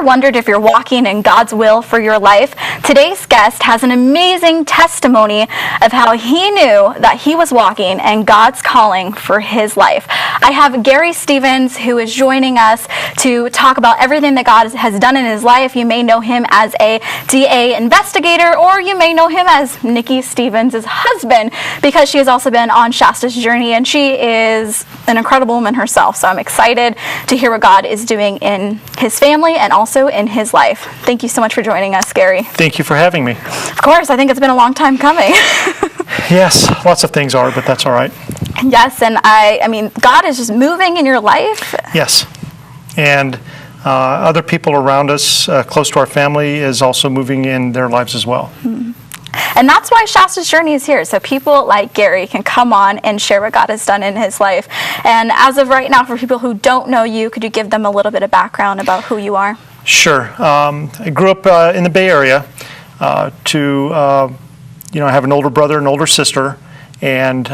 ever wondered if you're walking in God's will for your life? Today's guest has an amazing testimony of how he knew that he was walking in God's calling for his life. I have Gary Stevens, who is joining us to talk about everything that God has done in his life. You may know him as a DA investigator, or you may know him as Nikki Stevens' husband, because she has also been on Shasta's journey, and she is an incredible woman herself. So I'm excited to hear what God is doing in his family and also in his life. Thank you so much for joining us, Gary. Thank you for having me. Of course, I think it's been a long time coming. Yes, lots of things are, but that's all right. Yes, and I mean, God is just moving in your life. Yes, and other people around us, close to our family, is also moving in their lives as well. Mm-hmm. And that's why Shasta's Journey is here, so people like Gary can come on and share what God has done in his life. And as of right now, for people who don't know you, could you give them a little bit of background about who you are? Sure. I grew up in the Bay Area. I have an older brother and older sister, and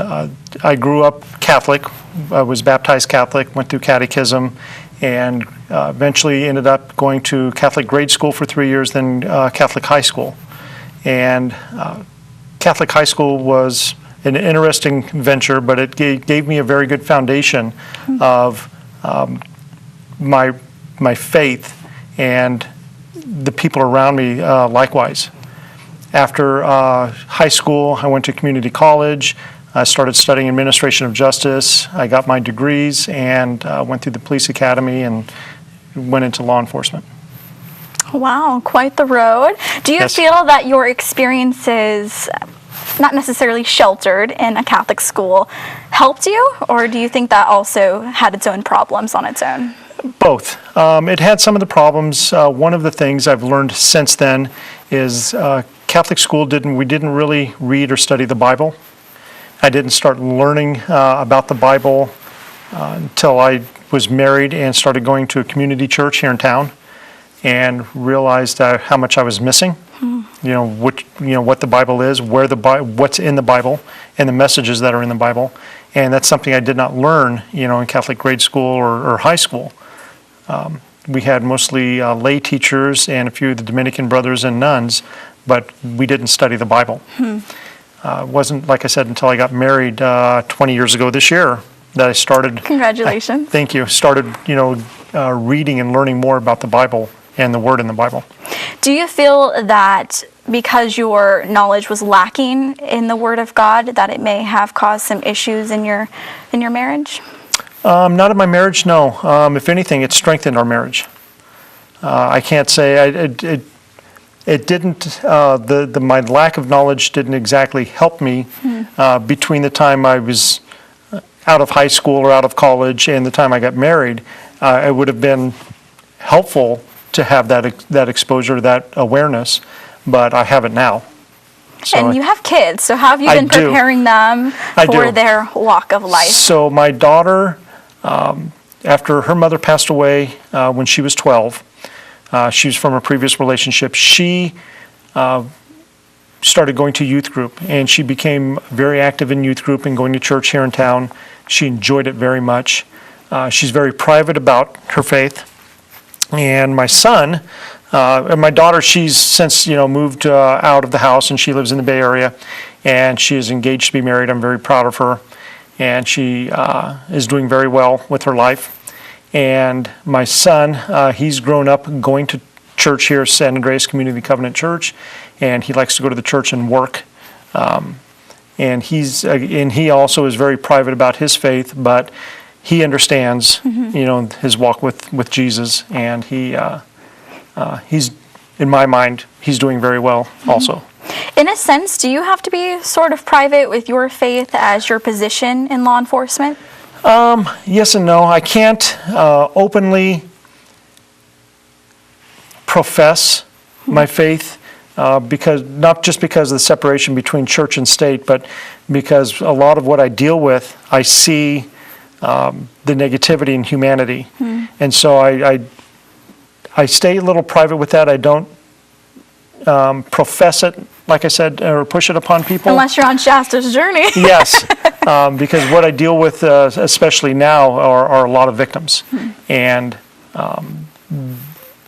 I grew up Catholic. I was baptized Catholic, went through catechism, and eventually ended up going to Catholic grade school for 3 years, then Catholic high school. And Catholic high school was an interesting venture, but it gave me a very good foundation of my faith, and the people around me likewise. After high school, I went to community college. I started studying administration of justice. I got my degrees and went through the police academy and went into law enforcement. Wow, quite the road. Do you feel that your experiences, not necessarily sheltered in a Catholic school, helped you, or do you think that also had its own problems on its own? Both. It had some of the problems. One of the things I've learned since then is Catholic school we didn't really read or study the Bible. I didn't start learning about the Bible until I was married and started going to a community church here in town, and realized how much I was missing. What the Bible is, what's in the Bible, and the messages that are in the Bible. And that's something I did not learn, in Catholic grade school or high school. We had mostly lay teachers and a few of the Dominican brothers and nuns, but we didn't study the Bible. It wasn't, like I said, until I got married 20 years ago this year that I started. Congratulations. Thank you. Started, reading and learning more about the Bible and the Word in the Bible. Do you feel that because your knowledge was lacking in the Word of God, that it may have caused some issues in your marriage? Not in my marriage, no. If anything, it strengthened our marriage. I can't say it didn't. My lack of knowledge didn't exactly help me between the time I was out of high school or out of college and the time I got married. It would have been helpful to have that exposure, that awareness, but I have it now. So and you have kids, so how have you been preparing them for their walk of life? So my daughter, after her mother passed away when she was 12, she was from a previous relationship. She started going to youth group, and she became very active in youth group and going to church here in town. She enjoyed it very much. She's very private about her faith. And my son, and my daughter, she's since moved out of the house, and she lives in the Bay Area, and she is engaged to be married. I'm very proud of her, and she is doing very well with her life. And my son, he's grown up going to church here, San Andreas Community Covenant Church, and he likes to go to the church and work. And he also is very private about his faith, but he understands, his walk with Jesus, and he's, in my mind, he's doing very well also. In a sense, do you have to be sort of private with your faith as your position in law enforcement? Yes and no. I can't openly profess my faith because not just because of the separation between church and state, but because a lot of what I deal with, I see the negativity in humanity, and so I stay a little private with that. I don't profess it, like I said, or push it upon people. Unless you're on Shasta's journey. Yes, because what I deal with, especially now, are a lot of victims, and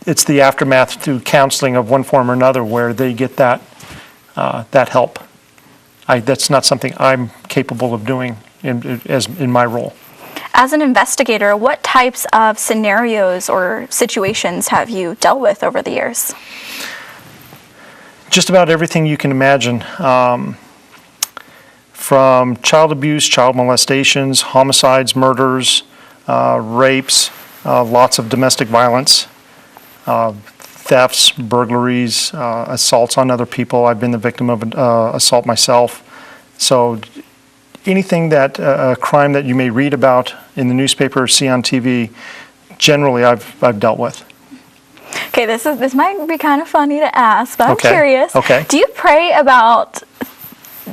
it's the aftermath through counseling of one form or another where they get that help. That's not something I'm capable of doing in my role. As an investigator, what types of scenarios or situations have you dealt with over the years? Just about everything you can imagine, from child abuse, child molestations, homicides, murders, rapes, lots of domestic violence, thefts, burglaries, assaults on other people. I've been the victim of assault myself. So anything that a crime that you may read about in the newspaper or see on TV, generally I've dealt with. Okay, this might be kind of funny to ask, but I'm curious. Okay. Do you pray about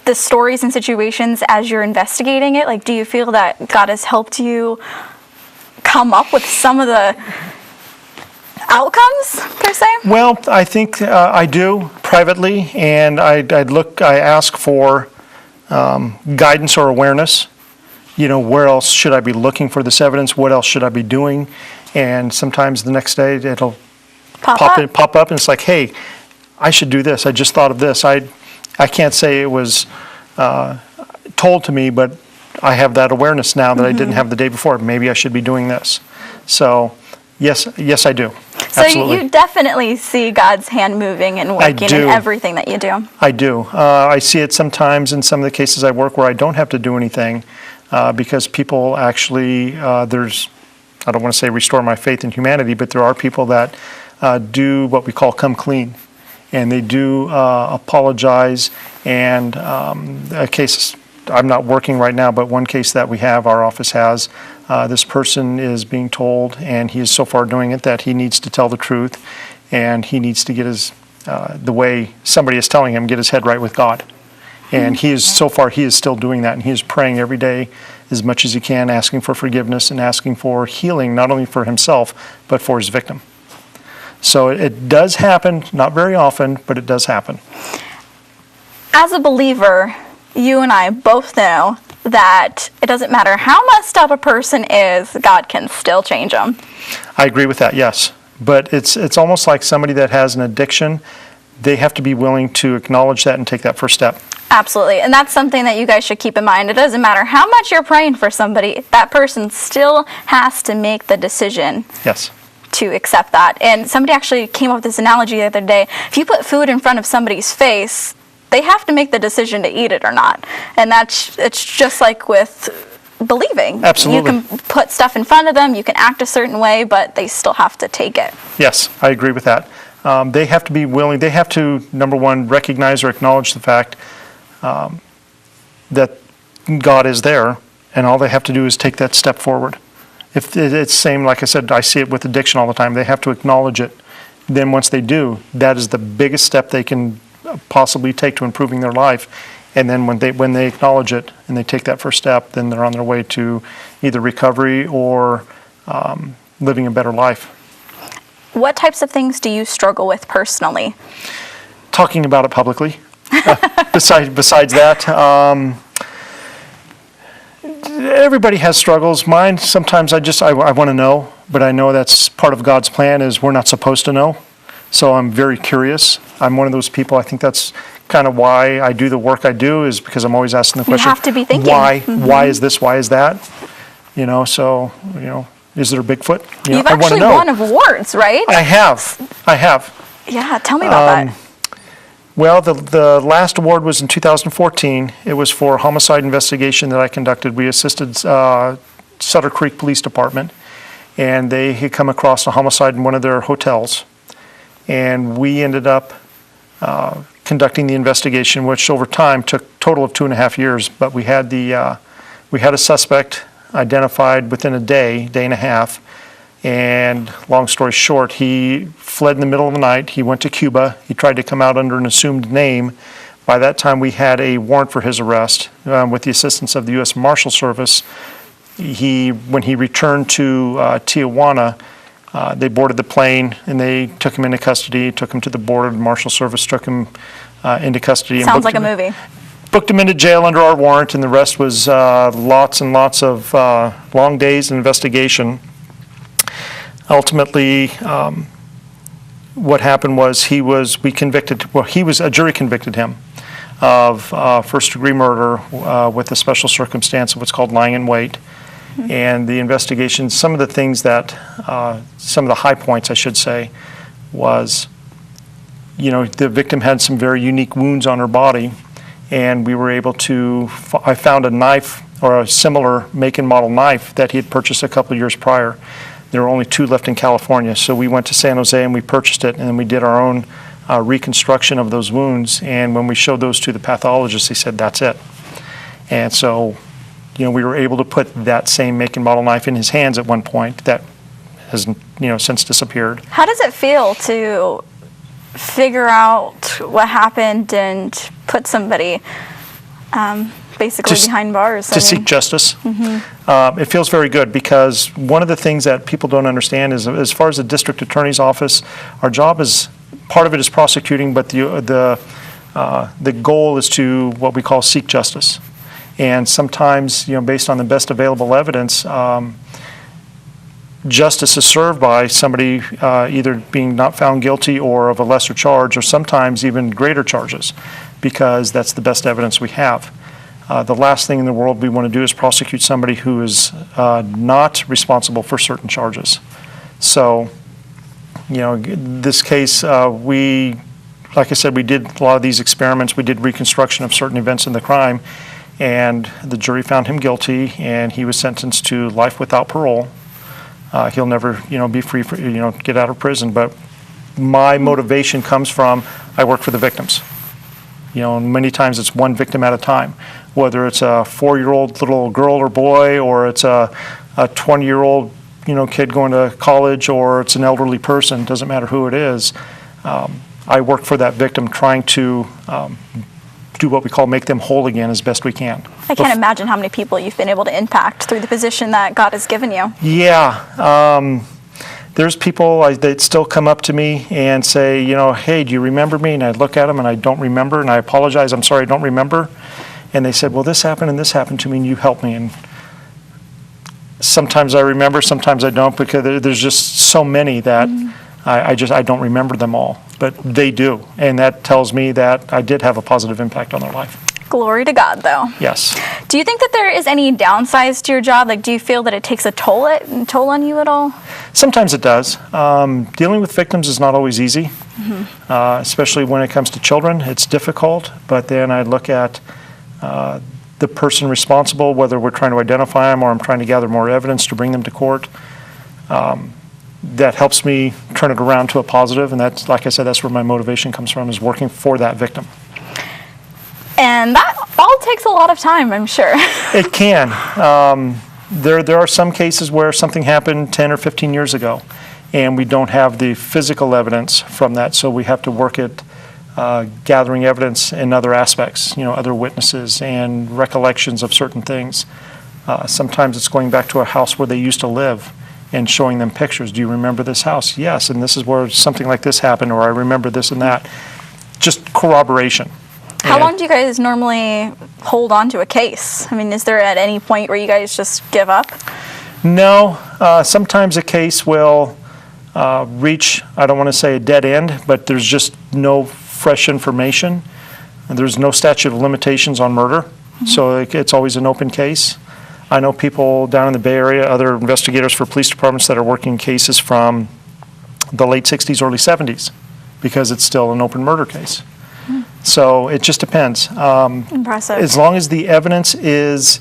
the stories and situations as you're investigating it? Like, do you feel that God has helped you come up with some of the outcomes, per se? Well, I think I do privately, and I ask for guidance or awareness. Where else should I be looking for this evidence? What else should I be doing? And sometimes the next day it'll pop up, and it's like, hey, I should do this. I just thought of this. I can't say it was told to me, but I have that awareness now that I didn't have the day before. Maybe I should be doing this. So yes, I do. So Absolutely. You definitely see God's hand moving and working in everything that you do. I do. I see it sometimes in some of the cases I work where I don't have to do anything because people actually, I don't want to say restore my faith in humanity, but there are people that do what we call come clean. And they do apologize. And a case, I'm not working right now, but one case that our office has, this person is being told, and he is so far doing it, that he needs to tell the truth, and he needs to get the way somebody is telling him, get his head right with God. And he is still doing that, and he is praying every day as much as he can, asking for forgiveness and asking for healing, not only for himself, but for his victim. So it does happen, not very often, but it does happen. As a believer, you and I both know that it doesn't matter how messed up a person is, God can still change them. I agree with that, yes. But it's almost like somebody that has an addiction. They have to be willing to acknowledge that and take that first step. Absolutely. And that's something that you guys should keep in mind. It doesn't matter how much you're praying for somebody, that person still has to make the decision. Yes. To accept that. And somebody actually came up with this analogy the other day. If you put food in front of somebody's face, they have to make the decision to eat it or not. And it's just like with believing. Absolutely. You can put stuff in front of them, you can act a certain way, but they still have to take it. Yes, I agree with that. They have to be willing. They have to, number one, recognize or acknowledge the fact that God is there, and all they have to do is take that step forward. If it's same, like I said, I see it with addiction all the time. They have to acknowledge it. Then once they do, that is the biggest step they can possibly take to improving their life. And then when they acknowledge it and they take that first step, then they're on their way to either recovery or living a better life. What types of things do you struggle with personally? Talking about it publicly. Besides that, everybody has struggles. Mine, sometimes I want to know, but I know that's part of God's plan is we're not supposed to know. So I'm very curious. I'm one of those people, I think that's kind of why I do the work I do, is because I'm always asking the question, you have to be thinking. Why? Mm-hmm. Why is this? Why is that? Is there a Bigfoot? You've actually won awards, right? I have. Yeah, tell me about that. Well, the last award was in 2014. It was for a homicide investigation that I conducted. We assisted Sutter Creek Police Department, and they had come across a homicide in one of their hotels. And we ended up conducting the investigation, which over time took a total of 2.5 years. But we had a suspect identified within a day and a half. And long story short, he fled in the middle of the night. He went to Cuba. He tried to come out under an assumed name. By that time, we had a warrant for his arrest with the assistance of the U.S. Marshal Service. When he returned to Tijuana, they boarded the plane and they took him into custody, took him to the border. The Marshal Service took him into custody. Sounds like a movie. Booked him into jail under our warrant, and the rest was lots and lots of long days of investigation. Ultimately, what happened was he was a jury convicted him of first-degree murder with a special circumstance of what's called lying in wait. And the investigation, some of the things that, some of the high points, I should say, was, the victim had some very unique wounds on her body, and we were able to, I found a knife or a similar make and model knife that he had purchased a couple of years prior. There were only 2 left in California, so we went to San Jose and we purchased it, and then we did our own reconstruction of those wounds, and when we showed those to the pathologist, he said, that's it. And so, we were able to put that same make and model knife in his hands at one point that has, since disappeared. How does it feel to figure out what happened and put somebody basically behind bars? To seek justice. It feels very good, because one of the things that people don't understand is, as far as the district attorney's office, our job is, part of it is prosecuting, but the goal is to what we call seek justice. And sometimes, based on the best available evidence, justice is served by somebody either being not found guilty or of a lesser charge, or sometimes even greater charges, because that's the best evidence we have. The last thing in the world we want to do is prosecute somebody who is not responsible for certain charges. So, this case, like I said, we did a lot of these experiments. We did reconstruction of certain events in the crime, and the jury found him guilty, and he was sentenced to life without parole. He'll never, be free for, get out of prison. But my motivation comes from, I work for the victims. Many times it's one victim at a time, whether it's a 4-year-old little girl or boy, or it's a 20-year-old, kid going to college, or it's an elderly person. Doesn't matter who it is. I work for that victim, trying to do what we call make them whole again as best we can. I can't imagine how many people you've been able to impact through the position that God has given you. Yeah. There's people that still come up to me and say, hey, do you remember me? And I look at them and I don't remember, and I apologize, I'm sorry, I don't remember. And they said, well, this happened and this happened to me, and you helped me. And sometimes I remember, sometimes I don't, because there's just so many that I don't remember them all. But they do, and that tells me that I did have a positive impact on their life. Glory to God, though. Yes. Do you think that there is any downsides to your job? Like, do you feel that it takes a toll on you at all? Sometimes it does. Dealing with victims is not always easy, especially when it comes to children. It's difficult, but then I look at the person responsible, whether we're trying to identify them or I'm trying to gather more evidence to bring them to court. That helps me turn it around to a positive, and that's, like I said, that's where my motivation comes from, is working for that victim. And that all takes a lot of time, I'm sure. It can. There are some cases where something happened 10 or 15 years ago, and we don't have the physical evidence from that, so we have to work at gathering evidence in other aspects, other witnesses and recollections of certain things. Sometimes it's going back to a house where they used to live and showing them pictures. Do you remember this house? Yes, and this is where something like this happened, or I remember this and that. Just corroboration. How long do you guys normally hold on to a case? I mean, is there at any point where you guys just give up? No. Sometimes a case will reach, I don't want to say a dead end, but there's just no fresh information. And there's no statute of limitations on murder, so it's always an open case. I know people down in the Bay Area, other investigators for police departments that are working cases from the late 60s, early 70s, because it's still an open murder case. So it just depends. Impressive. As long as the evidence is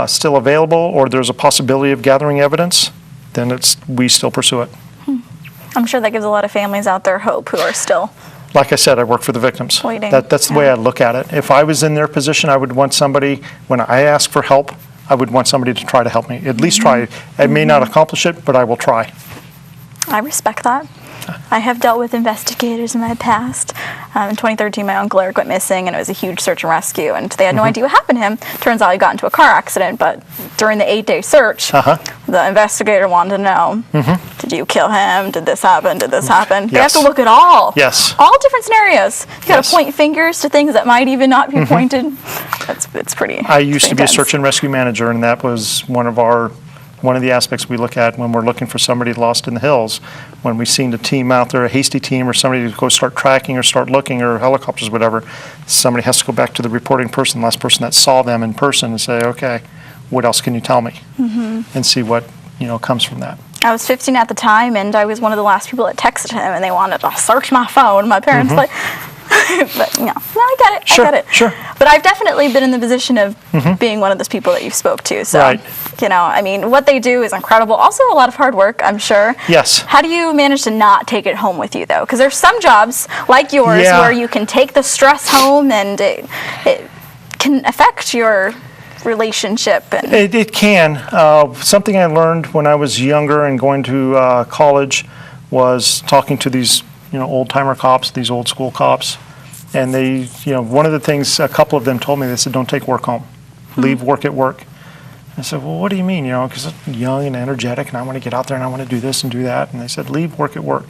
still available, or there's a possibility of gathering evidence, then we still pursue it. I'm sure that gives a lot of families out there hope who are still... Like I said, I work for the victims. Waiting. That's the way I look at it. If I was in their position, I would want somebody, when I ask for help, I would want somebody to try to help me. At least try. I may not accomplish it, but I will try. I respect that. I have dealt with investigators in my past. In 2013, my uncle Eric went missing, and it was a huge search and rescue, and they had no idea what happened to him. Turns out he got into a car accident, but during the 8-day search, the investigator wanted to know, did you kill him? Did this happen? Did this happen? They have to look at all. Yes. All different scenarios. You got to point fingers to things that might even not be pointed. It's pretty I used to be a intense. search and rescue manager, and that was one of one of the aspects we look at when we're looking for somebody lost in the hills. When we've seen a team out there, a hasty team, or somebody to go start tracking or start looking, or helicopters, whatever, somebody has to go back to the reporting person, the last person that saw them in person, and say, okay, what else can you tell me? And see what comes from that. I was 15 at the time, and I was one of the last people that texted him, and they wanted to search my phone. My parents like, but no, I get it. Sure, I get it. sure. But I've definitely been in the position of being one of those people that you spoke to. So, Right. I mean, what they do is incredible. Also, a lot of hard work, I'm sure. Yes. How do you manage to not take it home with you, though? Because there's some jobs like yours Yeah. where you can take the stress home, and it can affect your relationship. And It can. Something I learned when I was younger and going to college was talking to these old-timer cops, these old school cops. And they, one of the things, a couple of them told me, they said, don't take work home. Leave work at work. I said, well, what do you mean? Because I'm young and energetic and I want to get out there and I want to do this and do that. And they said, leave work at work.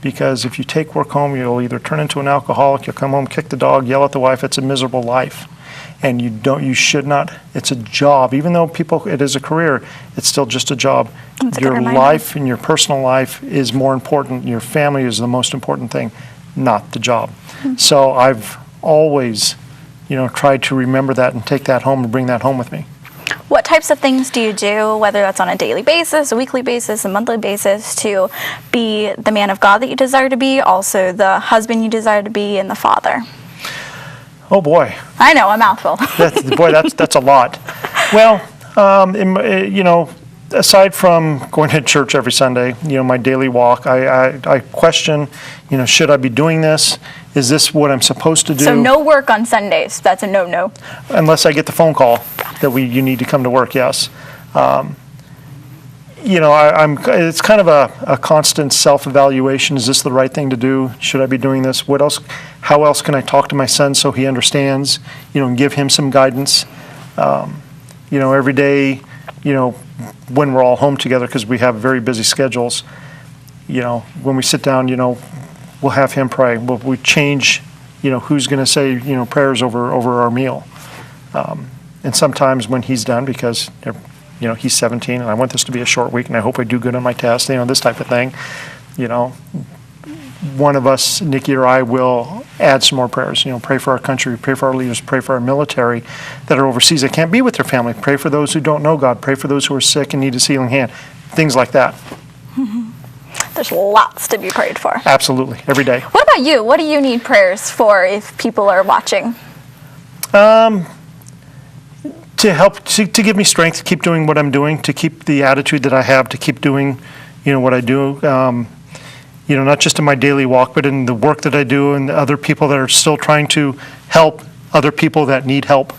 Because if you take work home, you'll either turn into an alcoholic, you'll come home, kick the dog, yell at the wife. It's a miserable life. And you should not, it's a job. Even though it is a career, it's still just a job. That's a good Your reminder. life and your personal life is more important. Your family is the most important thing, not the job. So I've always, tried to remember that and take that home and bring that home with me. what types of things do you do, whether that's on a daily basis, a weekly basis, a monthly basis, to be the man of God that you desire to be, also the husband you desire to be, and the father? Oh boy, I know, a mouthful. that's a lot. Well, aside from going to church every Sunday, my daily walk, I question, should I be doing this? Is this what I'm supposed to do? So no work on Sundays. That's a no-no. Unless I get the phone call that you need to come to work, yes. It's kind of a constant self-evaluation. Is this the right thing to do? Should I be doing this? What else? How else can I talk to my son so he understands? And give him some guidance. Every day, when we're all home together, because we have very busy schedules. When we sit down, we'll have him pray. We change, who's going to say, prayers over our meal. And sometimes when he's done, because he's 17 and I want this to be a short week and I hope I do good on my test, this type of thing, one of us, Nikki or I, will add some more prayers. Pray for our country, pray for our leaders, pray for our military that are overseas that can't be with their family. Pray for those who don't know God. Pray for those who are sick and need His healing hand. Things like that. There's lots to be prayed for. Absolutely, every day. What about you? What do you need prayers for if people are watching? To help, to give me strength to keep doing what I'm doing, to keep the attitude that I have, to keep doing, what I do. Not just in my daily walk, but in the work that I do and the other people that are still trying to help other people that need help.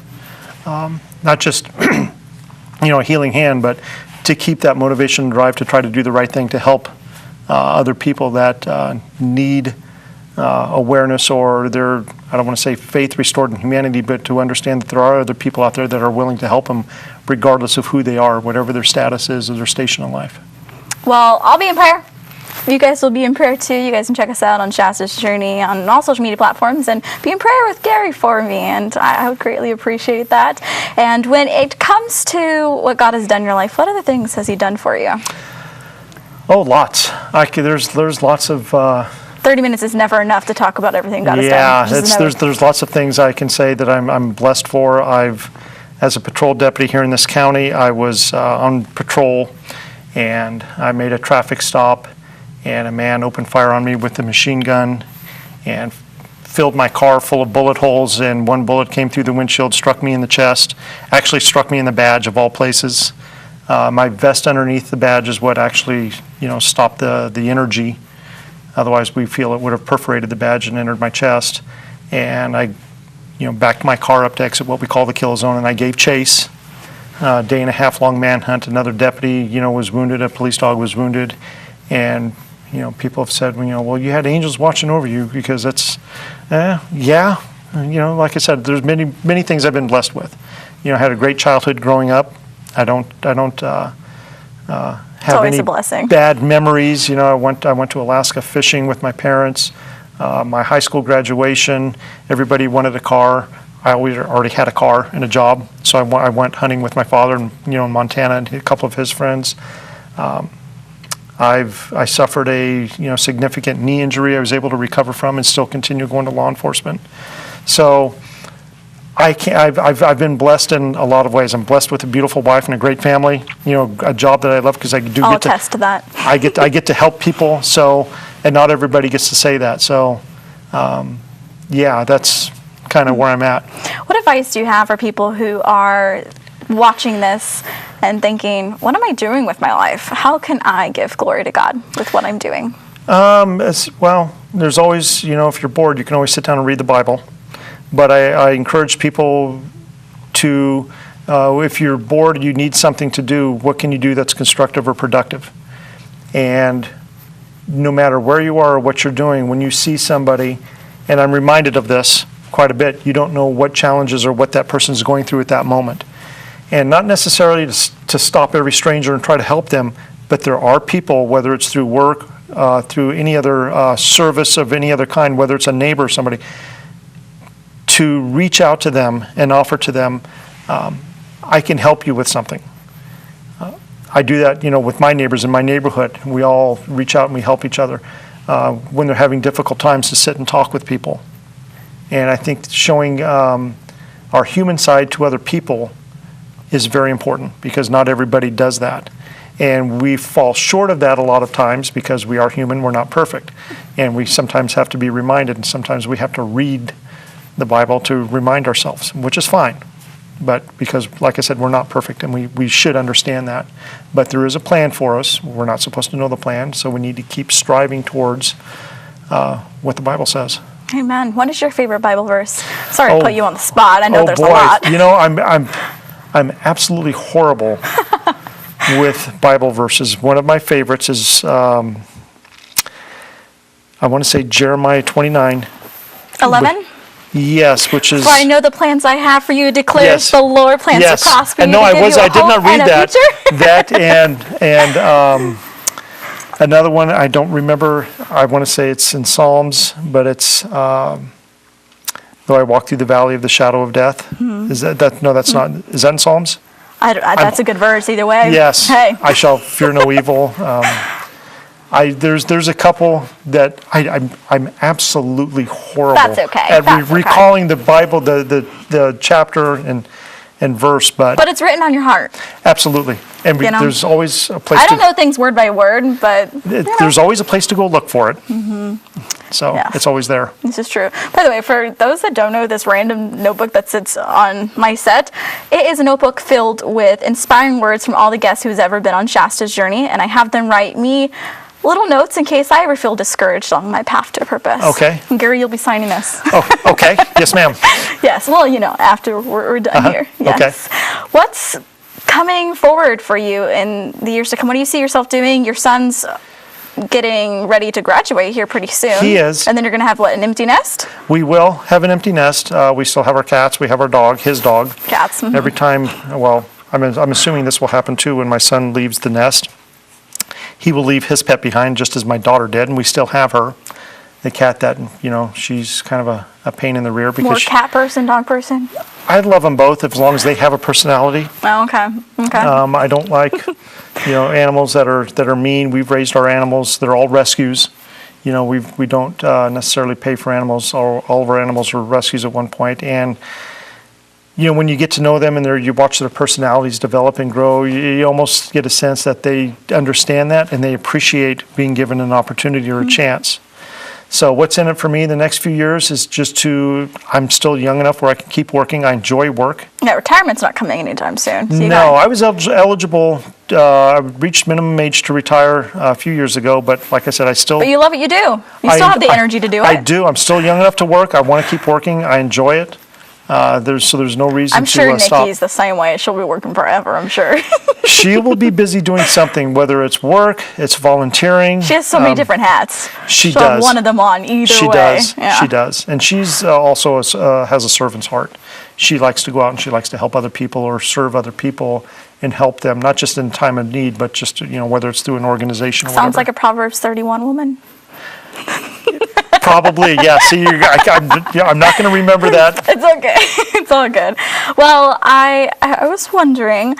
Not just, a healing hand, but to keep that motivation and drive to try to do the right thing to help other people that need awareness or their, I don't want to say faith restored in humanity, but to understand that there are other people out there that are willing to help them regardless of who they are, whatever their status is or their station in life. Well, I'll be in prayer. You guys will be in prayer too. You guys can check us out on Shasta's Journey on all social media platforms and be in prayer with Gary for me, and I would greatly appreciate that. And when it comes to what God has done in your life, what other things has He done for you? Oh, lots. There's lots of... 30 minutes is never enough to talk about everything God has done. Yeah, there's lots of things I can say that I'm blessed for. As a patrol deputy here in this county, I was on patrol, and I made a traffic stop, and a man opened fire on me with a machine gun and filled my car full of bullet holes, and one bullet came through the windshield, struck me in the chest, actually struck me in the badge of all places. My vest underneath the badge is what actually, stopped the energy. Otherwise, we feel it would have perforated the badge and entered my chest. And I, backed my car up to exit what we call the kill zone, and I gave chase. Day and a half long manhunt. Another deputy, was wounded. A police dog was wounded. And, people have said, well, you had angels watching over you, because that's, yeah. Like I said, there's many things I've been blessed with. I had a great childhood growing up. I don't have any bad memories. I went to Alaska fishing with my parents. My high school graduation, everybody wanted a car. I already had a car and a job, so I went hunting with my father, in Montana, and a couple of his friends. I suffered a significant knee injury I was able to recover from and still continue going to law enforcement. So I've been blessed in a lot of ways. I'm blessed with a beautiful wife and a great family. A job that I love because I'll attest to that. I get to help people. So, and not everybody gets to say that. So, that's kind of where I'm at. What advice do you have for people who are watching this and thinking, what am I doing with my life? How can I give glory to God with what I'm doing? Well, there's always, if you're bored, you can always sit down and read the Bible. But I encourage people to, if you're bored, you need something to do, what can you do that's constructive or productive? And no matter where you are or what you're doing, when you see somebody, and I'm reminded of this quite a bit, you don't know what challenges or what that person is going through at that moment. And not necessarily to stop every stranger and try to help them, but there are people, whether it's through work, through any other service of any other kind, whether it's a neighbor or somebody, to reach out to them and offer to them, I can help you with something. I do that, with my neighbors in my neighborhood. We all reach out and we help each other when they're having difficult times to sit and talk with people. And I think showing our human side to other people is very important because not everybody does that. And we fall short of that a lot of times because we are human, we're not perfect. And we sometimes have to be reminded, and sometimes we have to read the Bible to remind ourselves, which is fine. But because, like I said, we're not perfect, and we should understand that. But there is a plan for us. We're not supposed to know the plan, so we need to keep striving towards what the Bible says. Amen. What is your favorite Bible verse? Sorry to put you on the spot. I know there's boy. a lot. I'm absolutely horrible with Bible verses. One of my favorites is, I want to say Jeremiah 29. 11? Yes, which is. For I know the plans I have for you, declares the Lord, plans to prosper you. And no, I did not read that. That and another one I don't remember. I want to say it's in Psalms, but it's though I walk through the valley of the shadow of death. Mm-hmm. Is that no? That's not. Is that in Psalms? That's a good verse either way. Yes. Hey. I shall fear no evil. There's a couple that I'm absolutely horrible. That's okay. At recalling the Bible, the chapter and verse, but it's written on your heart. Absolutely, and there's always a place. I don't know things word by word, but there's always a place to go look for it. Mm-hmm. So it's always there. This is true. By the way, for those that don't know, this random notebook that sits on my set, it is a notebook filled with inspiring words from all the guests who's ever been on Shasta's journey, and I have them write me little notes in case I ever feel discouraged along my path to purpose. Okay. And Gary, you'll be signing this. Oh, okay. Yes, ma'am. Yes. Well, after we're done here. Yes. Okay. What's coming forward for you in the years to come? What do you see yourself doing? Your son's getting ready to graduate here pretty soon. He is. And then you're going to have, an empty nest? We will have an empty nest. We still have our cats. We have our dog, his dog. Cats. Mm-hmm. Every time, I'm assuming this will happen too when my son leaves the nest. He will leave his pet behind just as my daughter did, and we still have her. The cat that, she's kind of a pain in the rear. Because more cat person, dog person? I love them both as long as they have a personality. Oh, okay. Okay. I don't like, animals that are mean. We've raised our animals. They're all rescues. We don't necessarily pay for animals. All of our animals were rescues at one point. And, when you get to know them and you watch their personalities develop and grow, you almost get a sense that they understand that and they appreciate being given an opportunity or a chance. So what's in it for me the next few years is just I'm still young enough where I can keep working. I enjoy work. Yeah, retirement's not coming anytime soon. So no, I was eligible. I reached minimum age to retire a few years ago, but like I said, But you love what you do. You still have the energy to do it. I do. I'm still young enough to work. I want to keep working. I enjoy it. There's no reason I'm sure to stop. Nikki's the same way. She'll be working forever, I'm sure. She will be busy doing something, whether it's work, it's volunteering. She has so many different hats. She'll does. Have one of them on either she way. Does. Yeah. She does. And she's also has a servant's heart. She likes to go out and she likes to help other people or serve other people and help them, not just in time of need, but just, whether it's through an organization or Sounds whatever. like a Proverbs 31 woman. Probably, yeah. See, I'm not going to remember that. It's okay. It's all good. Well, I was wondering,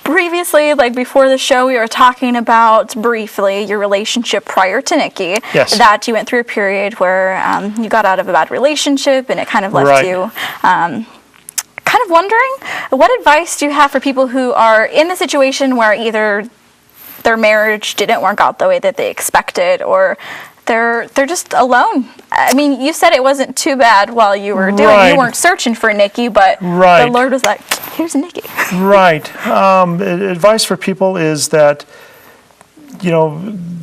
previously, like before the show, we were talking about briefly your relationship prior to Nikki. Yes. That you went through a period where you got out of a bad relationship and it kind of left Right. you kind of wondering, what advice do you have for people who are in the situation where either their marriage didn't work out the way that they expected, or they're just alone? I mean, you said it wasn't too bad while you were doing Right. You weren't searching for Nikki, but Right. the Lord was like, here's Nikki. Right. Advice for people is that,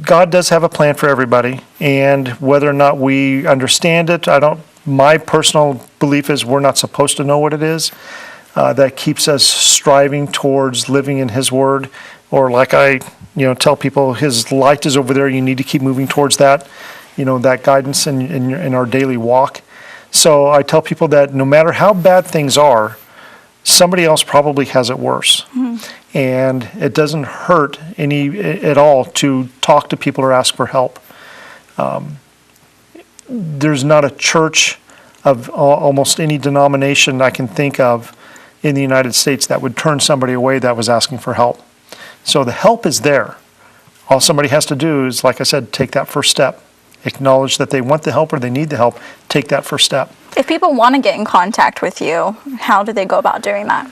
God does have a plan for everybody, and whether or not we understand it, my personal belief is we're not supposed to know what it is. That keeps us striving towards living in His Word, or like I, tell people, His light is over there. You need to keep moving towards that, that guidance in our daily walk. So I tell people that no matter how bad things are, somebody else probably has it worse. Mm-hmm. And it doesn't hurt at all to talk to people or ask for help. There's not a church of almost any denomination I can think of in the United States that would turn somebody away that was asking for help. So the help is there. All somebody has to do is, like I said, take that first step. Acknowledge that they want the help or they need the help. Take that first step. If people want to get in contact with you, how do they go about doing that?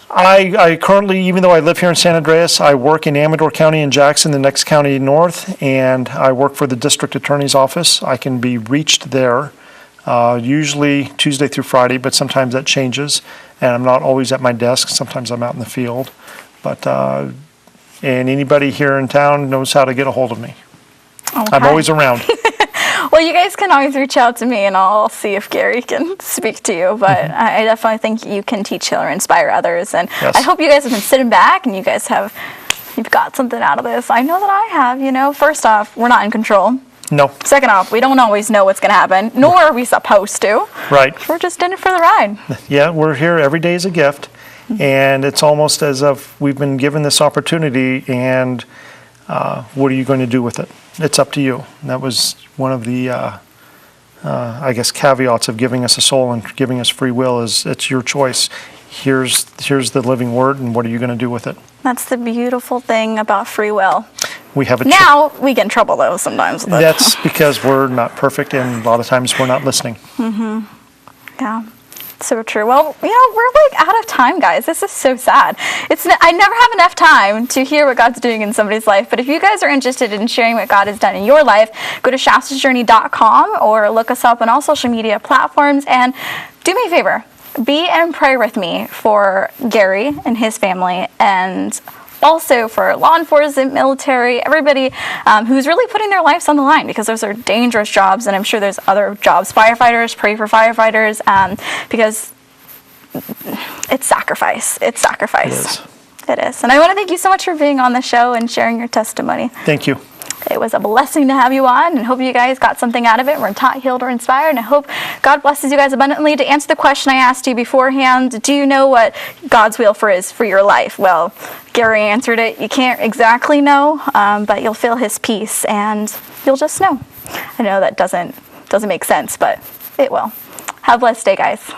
I currently, even though I live here in San Andreas, I work in Amador County in Jackson, the next county north, and I work for the district attorney's office. I can be reached there, usually Tuesday through Friday, but sometimes that changes, and I'm not always at my desk. Sometimes I'm out in the field. But and anybody here in town knows how to get a hold of me. Okay. I'm always around. Well, you guys can always reach out to me, and I'll see if Gary can speak to you. But mm-hmm. I definitely think you can teach or inspire others. And yes. I hope you guys have been sitting back and you've got something out of this. I know that I have. First off, we're not in control. No. Second off, we don't always know what's going to happen, nor are we supposed to. Right. We're just in it for the ride. Yeah, we're here. Every day is a gift. Mm-hmm. And it's almost as if we've been given this opportunity, and what are you going to do with it? It's up to you. And that was one of the, I guess, caveats of giving us a soul and giving us free will is it's your choice. Here's the living Word, and what are you going to do with it? That's the beautiful thing about free will. We have now we get in trouble though sometimes. That's because we're not perfect, and a lot of times we're not listening. Mm-hmm. Yeah. So true. Well, we're like out of time, guys. This is so sad. I never have enough time to hear what God's doing in somebody's life. But if you guys are interested in sharing what God has done in your life, go to shastajourney.com or look us up on all social media platforms. And do me a favor, be and pray with me for Gary and his family, and also for law enforcement, military, everybody who's really putting their lives on the line, because those are dangerous jobs, and I'm sure there's other jobs. Firefighters, pray for firefighters, because it's sacrifice. It's sacrifice. It is. And I want to thank you so much for being on the show and sharing your testimony. Thank you. It was a blessing to have you on, and hope you guys got something out of it. We're taught, healed, or inspired, and I hope God blesses you guys abundantly. To answer the question I asked you beforehand, do you know what God's will is for your life? Well, Gary answered it. You can't exactly know, but you'll feel His peace, and you'll just know. I know that doesn't make sense, but it will. Have a blessed day, guys.